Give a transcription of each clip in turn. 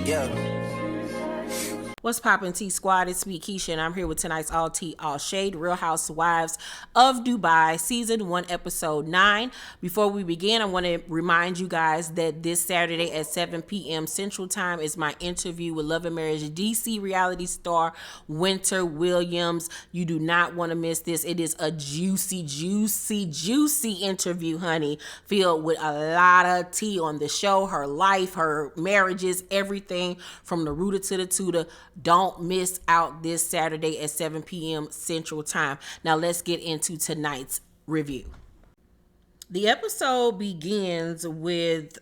Yeah. What's poppin', T Squad? It's me, Keisha, and I'm here with tonight's All Tea, All Shade, Real Housewives of Dubai, Season 1, Episode 9. Before we begin, I want to remind you guys that this Saturday at 7 p.m. Central Time is my interview with Love and Marriage DC reality star Winter Williams. You do not want to miss this. It is a juicy interview, honey, filled with a lot of tea on the show, her life, her marriages, everything from the rooter to the tutor. Don't miss out this Saturday at 7 p.m. Central Time. Now let's get into tonight's review. The episode begins with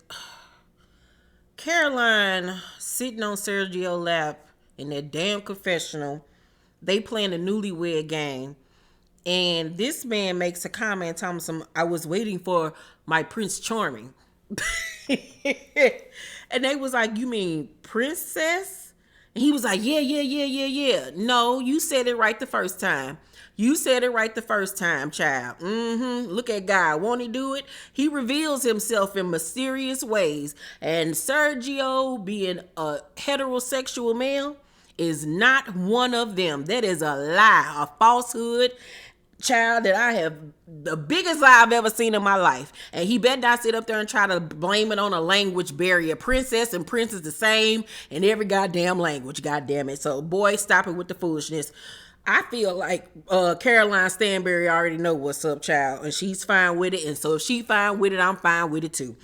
Caroline sitting on Sergio's lap in that damn confessional. They playing a newlywed game. And this man makes a comment, Thompson, I was waiting for my Prince Charming. And they was like, you mean princess? And he was like, yeah. No, you said it right the first time. Child. Look at God. Won't he do it? He reveals himself in mysterious ways. And Sergio, being a heterosexual male, is not one of them. That is a lie, a falsehood, child, that I have the biggest lie I've ever seen in my life. And he better not sit up there and try to blame it on a language barrier. Princess and prince is the same in every goddamn language, goddamn it. So boy, stop it with the foolishness. I feel like Caroline Stanberry already know what's up, child, and she's fine with it. And so if she fine with it, I'm fine with it too.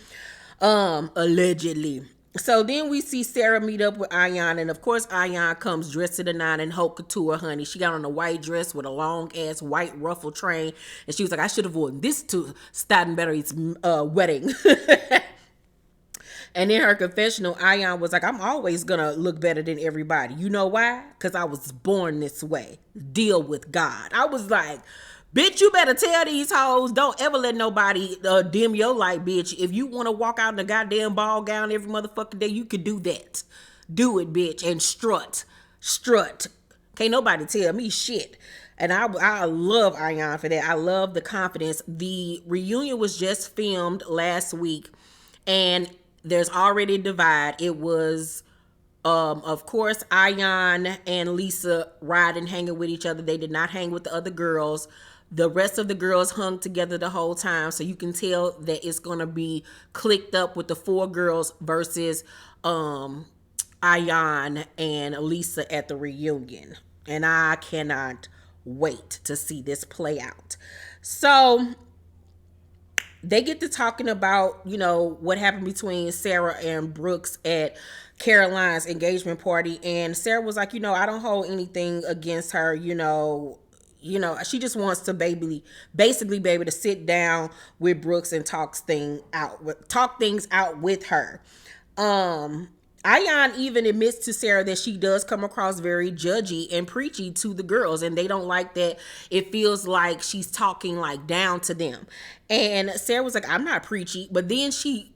Allegedly. So then we see Sarah meet up with Ayan, and of course Ayan comes dressed to the nine in haute couture, honey. She got on a white dress with a long ass white ruffle train, and she was like, I should have worn this to Stottenberry's wedding. And in her confessional, Ayan was like, I'm always gonna look better than everybody. You know why? Because I was born this way. Deal with God. I was like, bitch, you better tell these hoes, don't ever let nobody dim your light, bitch. If you want to walk out in a goddamn ball gown every motherfucking day, you could do that. Do it, bitch, and strut. Can't nobody tell me shit. And I love Ayan for that. I love the confidence. The reunion was just filmed last week, and there's already a divide. It was, of course, Ayan and Lisa riding, hanging with each other. They did not hang with the other girls. The rest of the girls hung together the whole time, so you can tell that it's going to be clicked up with the four girls versus Ayan and Lisa at the reunion. And I cannot wait to see this play out. So they get to talking about, what happened between Sarah and Brooks at Caroline's engagement party. And Sarah was like, I don't hold anything against her, she just wants to basically be able to sit down with Brooks and talk things out with her. Ayan even admits to Sarah that she does come across very judgy and preachy to the girls, and they don't like that. It feels like she's talking like down to them. And Sarah was like, I'm not preachy, but then she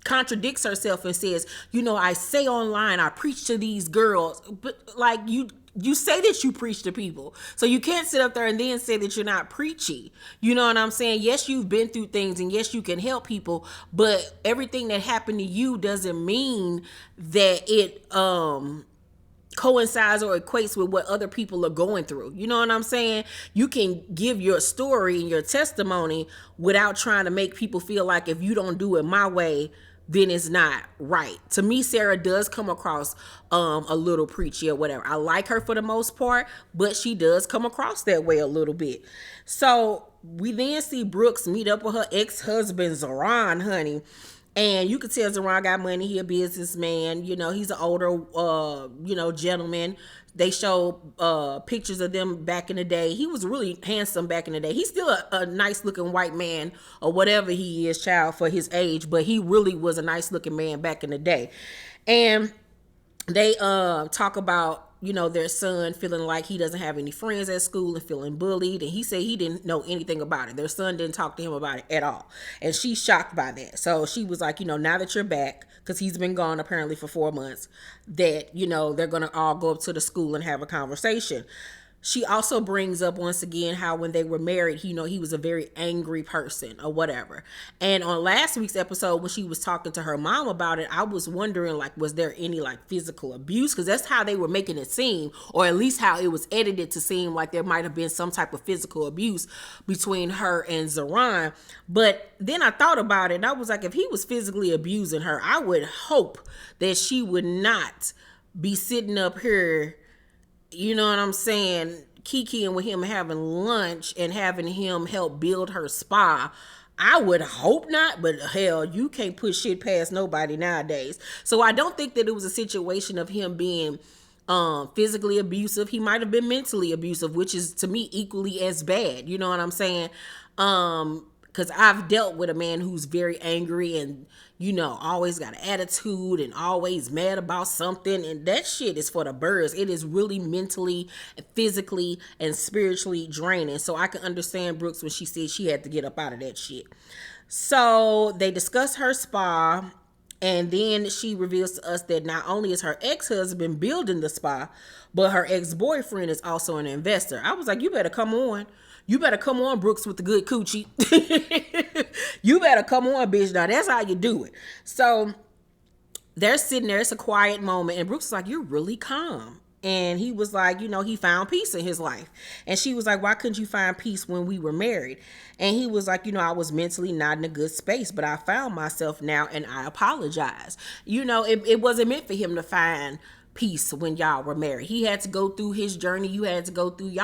contradicts herself and says, I say online I preach to these girls, but like you say that you preach to people, so you can't sit up there and then say that you're not preachy. You know what I'm saying? Yes, you've been through things, and yes, you can help people, but everything that happened to you doesn't mean that it coincides or equates with what other people are going through. You know what I'm saying? You can give your story and your testimony without trying to make people feel like if you don't do it my way, then it's not right. To me, Sarah does come across a little preachy or whatever. I like her for the most part, but she does come across that way a little bit. So we then see Brooks meet up with her ex-husband, Zoran, honey. And you can tell Zoran got money. He a businessman. He's an older, gentleman. They show pictures of them back in the day. He was really handsome back in the day. He's still a nice looking white man or whatever he is, child, for his age. But he really was a nice looking man back in the day. And they talk about, their son feeling like he doesn't have any friends at school and feeling bullied. And he said he didn't know anything about it. Their son didn't talk to him about it at all. And she's shocked by that. So she was like, now that you're back, because he's been gone apparently for 4 months, that, they're going to all go up to the school and have a conversation. she also brings up once again how when they were married, he was a very angry person or whatever. And on last week's episode, when she was talking to her mom about it, I was wondering, like, was there any like physical abuse? Because that's how they were making it seem, or at least how it was edited to seem like there might have been some type of physical abuse between her and Zeron. But then I thought about it and I was like, if he was physically abusing her, I would hope that she would not be sitting up here, you know what I'm saying, kikiing with him, having lunch and having him help build her spa. I would hope not, but hell, you can't put shit past nobody nowadays. So I don't think that it was a situation of him being physically abusive. He might have been mentally abusive, which is to me equally as bad. You know what I'm saying? Because I've dealt with a man who's very angry and, always got an attitude and always mad about something. And that shit is for the birds. It is really mentally, physically, and spiritually draining. So I can understand Brooks when she said she had to get up out of that shit. So they discuss her spa. And then she reveals to us that not only is her ex-husband building the spa, but her ex-boyfriend is also an investor. I was like, you better come on. You better come on, Brooks, with the good coochie. You better come on, bitch. Now, that's how you do it. So they're sitting there. It's a quiet moment. And Brooks is like, you're really calm. And he was like, he found peace in his life. And she was like, why couldn't you find peace when we were married? And he was like, I was mentally not in a good space, but I found myself now and I apologize. It wasn't meant for him to find peace when y'all were married. He had to go through his journey. You had to go through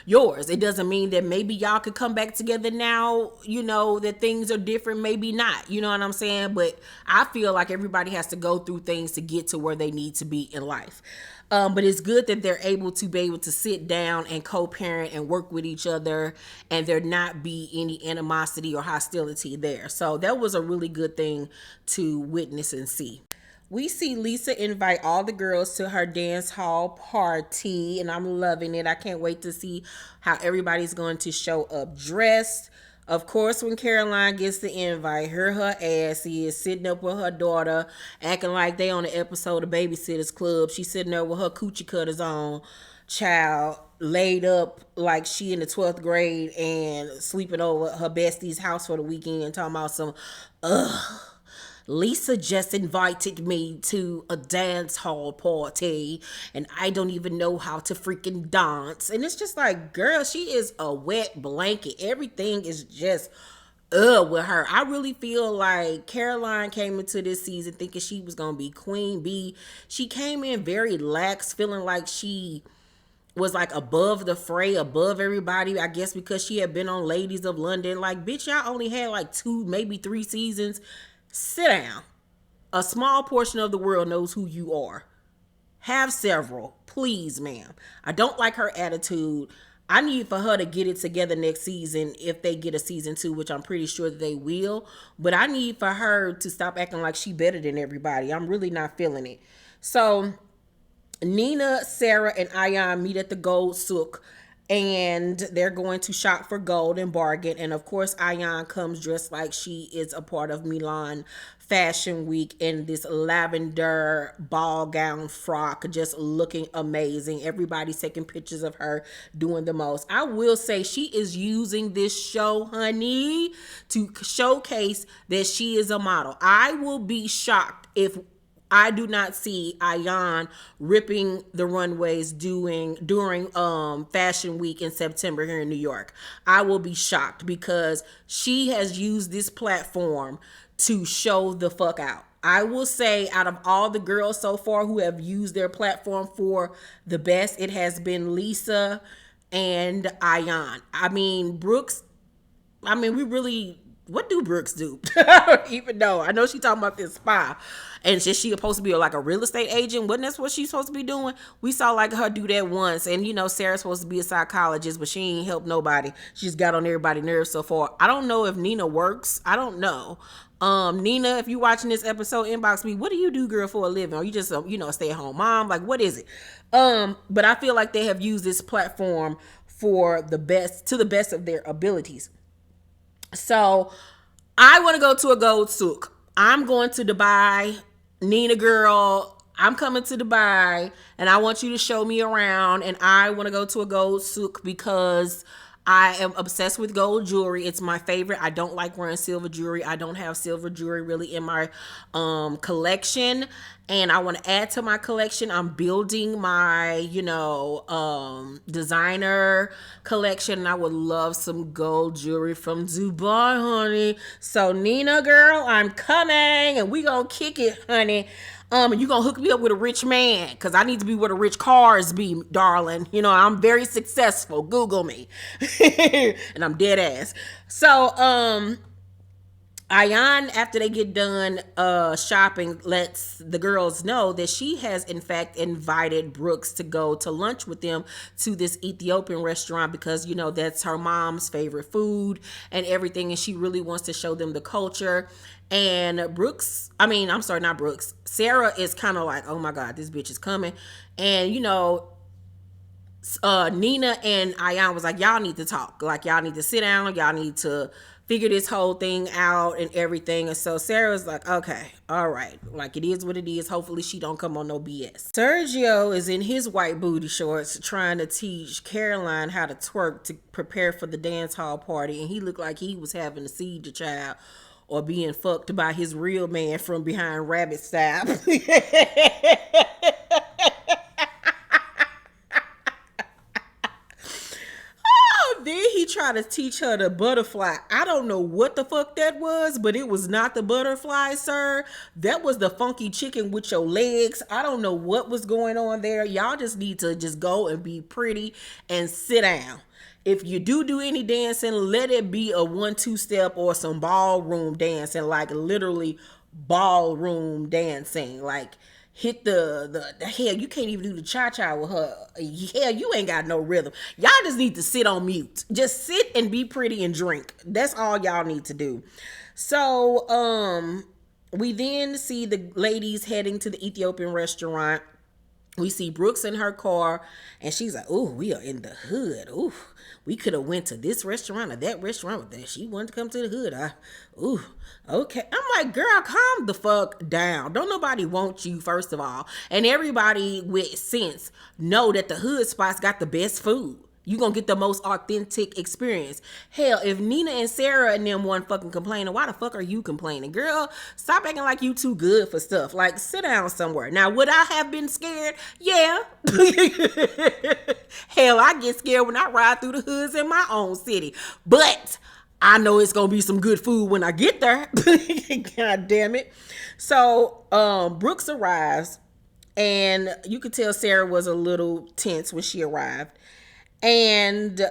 yours. It doesn't mean that maybe y'all could come back together now, that things are different, maybe not. You know what I'm saying? But I feel like everybody has to go through things to get to where they need to be in life. But it's good that they're able to sit down and co-parent and work with each other, and there not be any animosity or hostility there. So that was a really good thing to witness and see. We see Lisa invite all the girls to her dance hall party, and I'm loving it. I can't wait to see how everybody's going to show up dressed. Of course, when Caroline gets the invite, her ass is sitting up with her daughter, acting like they on an episode of Babysitter's Club. She's sitting there with her coochie cutters on, child, laid up like she in the 12th grade and sleeping over her bestie's house for the weekend, talking about some, Lisa just invited me to a dance hall party and I don't even know how to freaking dance. And it's just like, girl, she is a wet blanket. Everything is just with her. I really feel like Caroline came into this season thinking she was going to be Queen Bee. She came in very lax, feeling like she was like above the fray, above everybody, I guess because she had been on Ladies of London. Like, bitch, y'all only had like 2, maybe 3 seasons. Sit down. A small portion of the world knows who you are. Have several, please, ma'am. I don't like her attitude. I need for her to get it together next season if they get a season 2, which I'm pretty sure that they will. But I need for her to stop acting like she better than everybody. I'm really not feeling it. So Nina, Sarah, and Ayan meet at the Gold Souk, and they're going to shop for gold and bargain. And of course, Ayan comes dressed like she is a part of Milan Fashion Week in this lavender ball gown frock, just looking amazing. Everybody's taking pictures of her doing the most. I will say she is using this show, honey, to showcase that she is a model. I will be shocked if I do not see Ayan ripping the runways during Fashion Week in September here in New York. I will be shocked because she has used this platform to show the fuck out. I will say out of all the girls so far who have used their platform for the best, it has been Lisa and Ayan. I mean, Brooks, what do Brooks do? I don't even know. I know she talking about this spa. And she supposed to be like a real estate agent. Wasn't that what she's supposed to be doing? We saw like her do that once. And Sarah's supposed to be a psychologist, but she ain't helped nobody. She's got on everybody's nerves so far. I don't know if Nina works. I don't know. Nina, if you watching this episode, inbox me. What do you do, girl, for a living? Are you just a stay-at-home mom? Like, what is it? But I feel like they have used this platform for the best of their abilities. So I want to go to a Gold Souk. I'm going to Dubai. Nina girl, I'm coming to Dubai and I want you to show me around, and I want to go to a gold souk because I am obsessed with gold jewelry. It's my favorite. I don't like wearing silver jewelry. I don't have silver jewelry really in my collection, and I want to add to my collection. I'm building my, designer collection, and I would love some gold jewelry from Dubai, honey. So Nina, girl, I'm coming, and we gonna kick it, honey. And you gonna hook me up with a rich man, because I need to be where the rich cars be, darling. I'm very successful. Google me. And I'm dead ass. So, Ayan, after they get done shopping, lets the girls know that she has in fact invited Brooks to go to lunch with them to this Ethiopian restaurant because that's her mom's favorite food and everything, and she really wants to show them the culture. And Brooks, I'm sorry, not Brooks, Sarah is kind of like, oh my god, this bitch is coming. And Nina and Ayan was like, y'all need to talk, like y'all need to sit down, y'all need to figure this whole thing out and everything. And so Sarah's like, okay, all right, like it is what it is. Hopefully she don't come on no BS. Sergio is in his white booty shorts trying to teach Caroline how to twerk to prepare for the dance hall party, and he looked like he was having to seed the child or being fucked by his real man from behind rabbit style. Then he tried to teach her the butterfly. I don't know what the fuck that was, but it was not the butterfly, sir. That was the funky chicken with your legs. I don't know what was going on there. Y'all just need to just go and be pretty and sit down. If you do any dancing, let it be a 1-2 step or some ballroom dancing, like literally ballroom dancing. Like hit the hell, you can't even do the cha-cha with her. Hell, you ain't got no rhythm. Y'all just need to sit on mute. Just sit and be pretty and drink. That's all y'all need to do. So we then see the ladies heading to the Ethiopian restaurant. We see Brooks in her car, and she's like, "Ooh, we are in the hood. Ooh, we could have went to this restaurant or that restaurant, but she wanted to come to the hood. Ooh, okay." I'm like, girl, calm the fuck down. Don't nobody want you, first of all. And everybody with sense know that the hood spots got the best food. You gonna get the most authentic experience. Hell, if Nina and Sarah and them one fucking complaining, why the fuck are you complaining? Girl, stop acting like you too good for stuff. Like, sit down somewhere. Now, would I have been scared? Yeah. Hell, I get scared when I ride through the hoods in my own city. But I know it's gonna be some good food when I get there. God damn it. So, Brooks arrives, and you could tell Sarah was a little tense when she arrived. And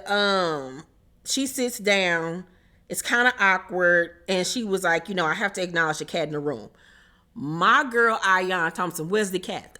she sits down. It's kind of awkward. And she was like, I have to acknowledge the cat in the room. My girl, Ayan Thompson, where's the cat?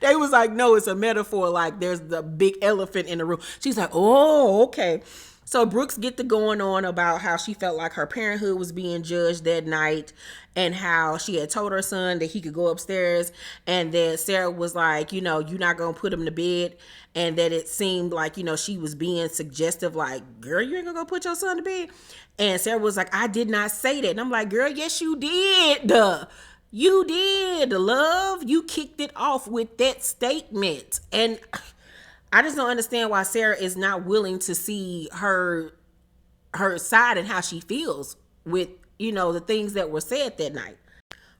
They was like, no, it's a metaphor. Like, there's the big elephant in the room. She's like, oh, okay. So Brooks get to going on about how she felt like her parenthood was being judged that night, and how she had told her son that he could go upstairs, and that Sarah was like, you're not going to put him to bed, and that it seemed like, she was being suggestive, like, girl, you ain't going to go put your son to bed. And Sarah was like, I did not say that. And I'm like, girl, yes, you did. You did, love. You kicked it off with that statement. And I just don't understand why Sarah is not willing to see her side and how she feels with, the things that were said that night.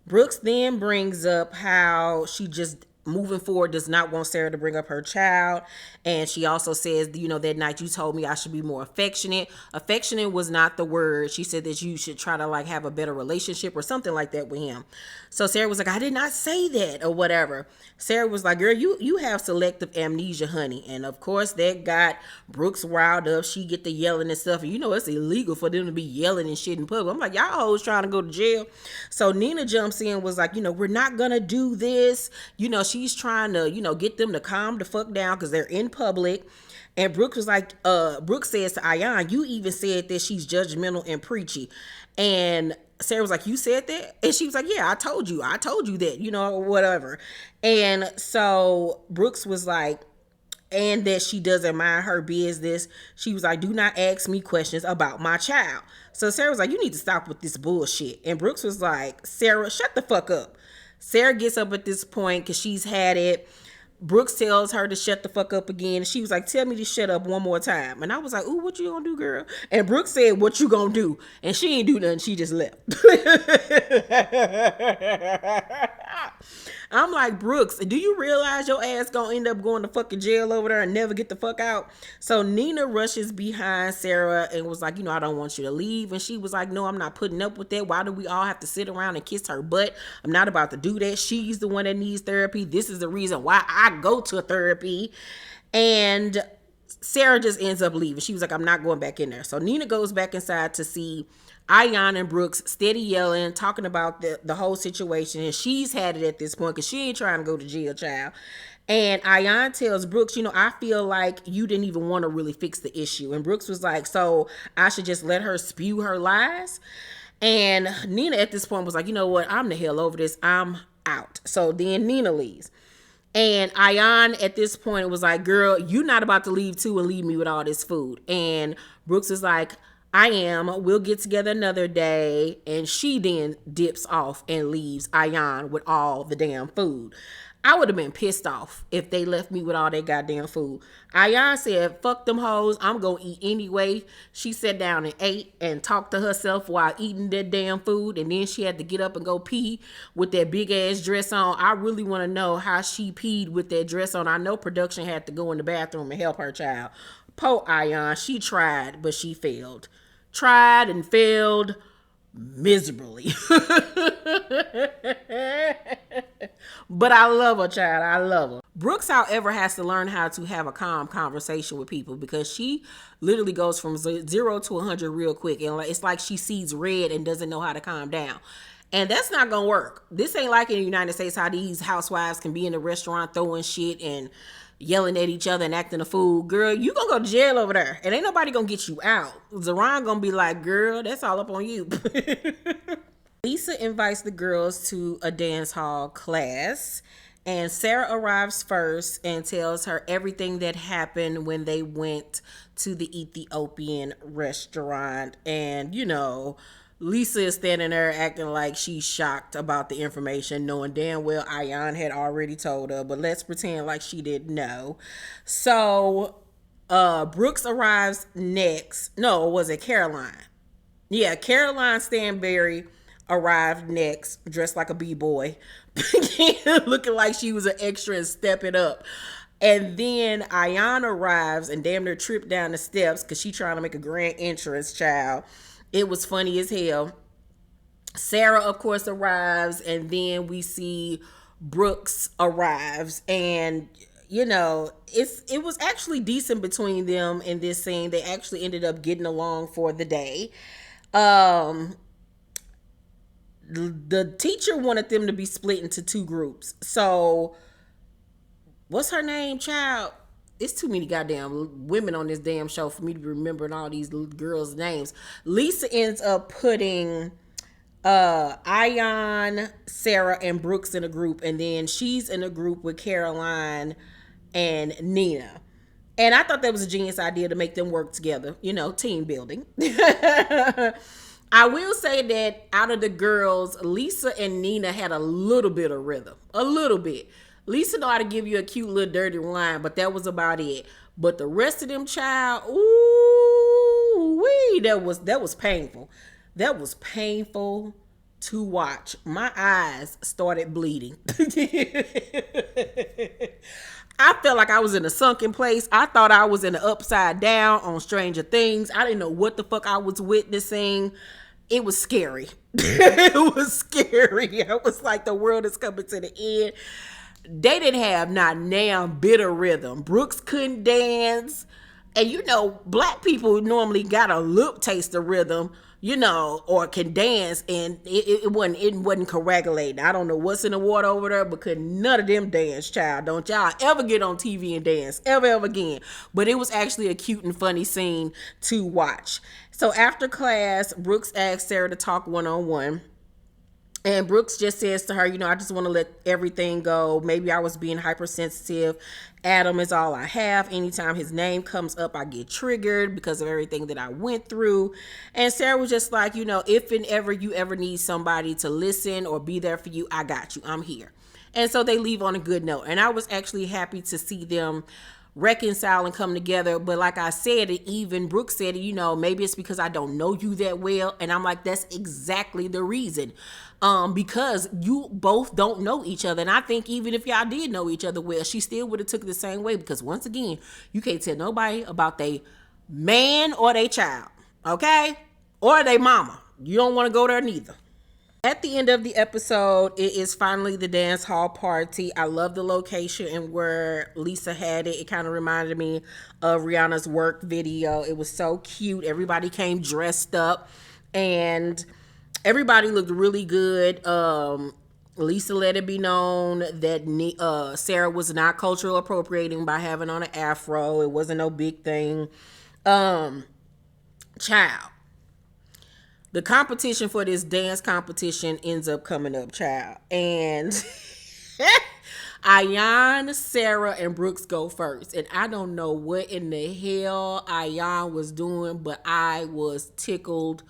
Brooks then brings up how she just moving forward does not want Sarah to bring up her child. And she also says, that night you told me I should be more affectionate. Affectionate was not the word. She said that you should try to like have a better relationship or something like that with him. So Sarah was like, I did not say that or whatever. Sarah was like, girl, you have selective amnesia, honey. And of course that got Brooks riled up. She get to yelling and stuff. And it's illegal for them to be yelling and shit in public. I'm like, y'all hoes trying to go to jail. So Nina jumps in, was like, we're not going to do this. She's trying to, get them to calm the fuck down because they're in public. And Brooks was like, Brooks says to Ayan, you even said that she's judgmental and preachy. And Sarah was like, you said that? And she was like, yeah, I told you that, whatever. And so Brooks was like, and that she doesn't mind her business. She was like, do not ask me questions about my child. So Sarah was like, you need to stop with this bullshit. And Brooks was like, Sarah, shut the fuck up. Sarah gets up at this point because she's had it. Brooks tells her to shut the fuck up again. And she was like, tell me to shut up one more time. And I was like, ooh, what you gonna do, girl? And Brooks said, what you gonna do? And she ain't do nothing. She just left. I'm like, Brooks, do you realize your ass gonna end up going to fucking jail over there and never get the fuck out? So Nina rushes behind Sarah and was like, you know, I don't want you to leave. And she was like, no, I'm not putting up with that. Why do we all have to sit around and kiss her butt? I'm not about to do that. She's the one that needs therapy. This is the reason why I go to therapy. And Sarah just ends up leaving. She was like, I'm not going back in there. So Nina goes back inside to see Ayan and Brooks steady yelling, talking about the whole situation. And she's had it at this point because she ain't trying to go to jail, child. And Ayan tells Brooks, you know, I feel like you didn't even want to really fix the issue. And Brooks was like, so I should just let her spew her lies? And Nina at this point was like, you know what? I'm the hell over this. I'm out. So then Nina leaves. And Ayan at this point was like, girl, you not about to leave too and leave me with all this food. And Brooks is like, I am. We'll get together another day. And she then dips off and leaves Ayan with all the damn food. I would have been pissed off if they left me with all that goddamn food. Ayan said, fuck them hoes. I'm going to eat anyway. She sat down and ate and talked to herself while eating that damn food. And then she had to get up and go pee with that big ass dress on. I really want to know how she peed with that dress on. I know production had to go in the bathroom and help her child. Poor Ayan. She tried, but she failed. Tried and failed miserably. But I love her, child. I love her. Brooks, however, has to learn how to have a calm conversation with people because she literally goes from 0 to 100 real quick. And it's like she sees red and doesn't know how to calm down. And that's not going to work. This ain't like in the United States how these housewives can be in a restaurant throwing shit and yelling at each other and acting a fool. Girl, you gonna go to jail over there. And ain't nobody gonna get you out. Zoran gonna be like, girl, that's all up on you. Lisa invites the girls to a dance hall class. And Sarah arrives first and tells her everything that happened when they went to the Ethiopian restaurant. And, you know, Lisa is standing there acting like she's shocked about the information, knowing damn well Ayan had already told her, but let's pretend like she didn't know. So Brooks arrives next. No, was it Caroline? Yeah, Caroline Stanberry arrived next, dressed like a b-boy, looking like she was an extra and stepping up. And then Ayan arrives and damn near tripped down the steps because she trying to make a grand entrance, child. It was funny as hell. Sarah, of course, arrives, and then we see Brooks arrives, and you know, it was actually decent between them in this scene. They actually ended up getting along for the day. The teacher wanted them to be split into two groups. So, what's her name, child? It's too many goddamn women on this damn show for me to be remembering all these girls' names. Lisa ends up putting Ayan, Sarah, and Brooks in a group, and then she's in a group with Caroline and Nina. And I thought that was a genius idea to make them work together. You know, team building. I will say that out of the girls, Lisa and Nina had a little bit of rhythm. A little bit. Lisa know how to give you a cute little dirty line, but that was about it. But the rest of them, child, ooh wee, that was painful. That was painful to watch. My eyes started bleeding. I felt like I was in a sunken place. I thought I was in the upside down on Stranger Things. I didn't know what the fuck I was witnessing. It was scary. It was scary. I was like, the world is coming to the end. They didn't have not damn bit of rhythm. Brooks couldn't dance. And you know, black people normally got a little taste of rhythm, you know, or can dance, and it wasn't coagulating. I don't know what's in the water over there, but could none of them dance, child. Don't y'all ever get on TV and dance, ever again. But it was actually a cute and funny scene to watch. So after class, Brooks asked Sarah to talk one-on-one. And Brooks just says to her, you know, I just want to let everything go. Maybe I was being hypersensitive. Adam is all I have. Anytime his name comes up, I get triggered because of everything that I went through. And Sarah was just like, you know, if and ever you ever need somebody to listen or be there for you, I got you. I'm here. And so they leave on a good note. And I was actually happy to see them reconcile and come together. But like I said, even Brooke said, you know, maybe it's because I don't know you that well. And I'm like, that's exactly the reason. Because you both don't know each other. And I think even if y'all did know each other well, she still would have took it the same way. Because once again, you can't tell nobody about they man or they child. Okay? Or they mama. You don't want to go there neither. At the end of the episode, it is finally the dance hall party. I love the location and where Lisa had it. It kind of reminded me of Rihanna's work video. It was so cute. Everybody came dressed up and everybody looked really good. Lisa let it be known that Sarah was not cultural appropriating by having on an afro. It wasn't no big thing. Child. The competition for this dance competition ends up coming up, child. And Ayan, Sarah, and Brooks go first. And I don't know what in the hell Ayan was doing, but I was tickled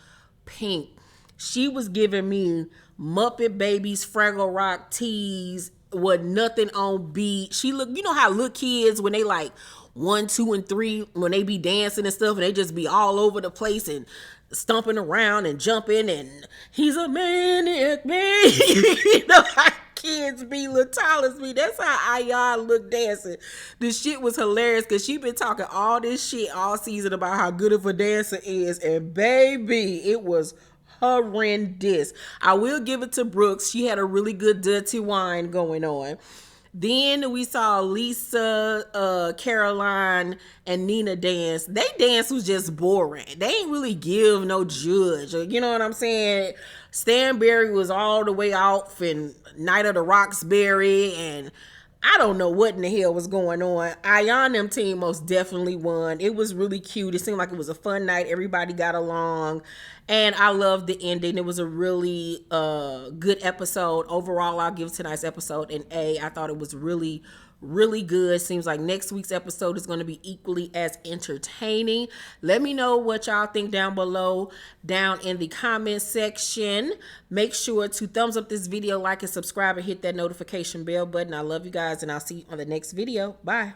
pink. She was giving me Muppet Babies, Fraggle Rock tease with nothing on beat. She look, you know how little kids when they like 1, 2, and 3, when they be dancing and stuff, and they just be all over the place and stomping around and jumping, and he's a maniac man. You know how kids be little tall as me. That's how Ayan look dancing. The shit was hilarious because she been talking all this shit all season about how good of a dancer is, and baby, it was horrendous. I will give it to Brooks. She had a really good dirty wine going on. Then we saw Lisa, Caroline, and Nina dance. They dance was just boring. They ain't really give no judge. You know what I'm saying? Stanberry was all the way off, and Night of the Roxbury, and I don't know what in the hell was going on. Ayan them team most definitely won. It was really cute. It seemed like it was a fun night. Everybody got along. And I loved the ending. It was a really good episode. Overall, I'll give tonight's episode an A. I thought it was really, really good. Seems like next week's episode is going to be equally as entertaining. Let me know what y'all think down below, down in the comment section. Make sure to thumbs up this video, like and subscribe, and hit that notification bell button. I love you guys, and I'll see you on the next video. Bye.